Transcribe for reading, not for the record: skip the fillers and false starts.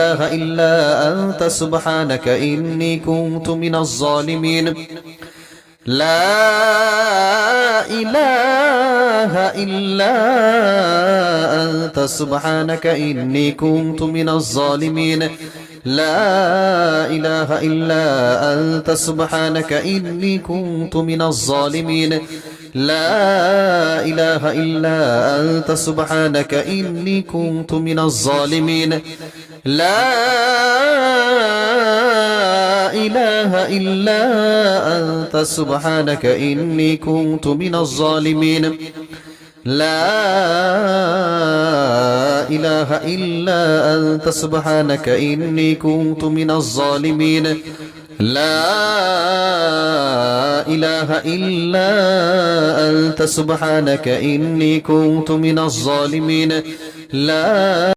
إله إلا أنت سبحانك إني كنت من الظالمين لا إله إلا أنت سبحانك إني كنت من الظالمين لا إله إلا أنت سبحانك إني كنت من الظالمين لا إله إلا أنت سبحانك إني كنت من الظالمين لا إله إلا أنت سبحانك إني كنت من الظالمين لا إله إلا أنت سبحانك إني كنت من الظالمين لا إله إلا أنت سبحانك إني كنت من الظالمين لا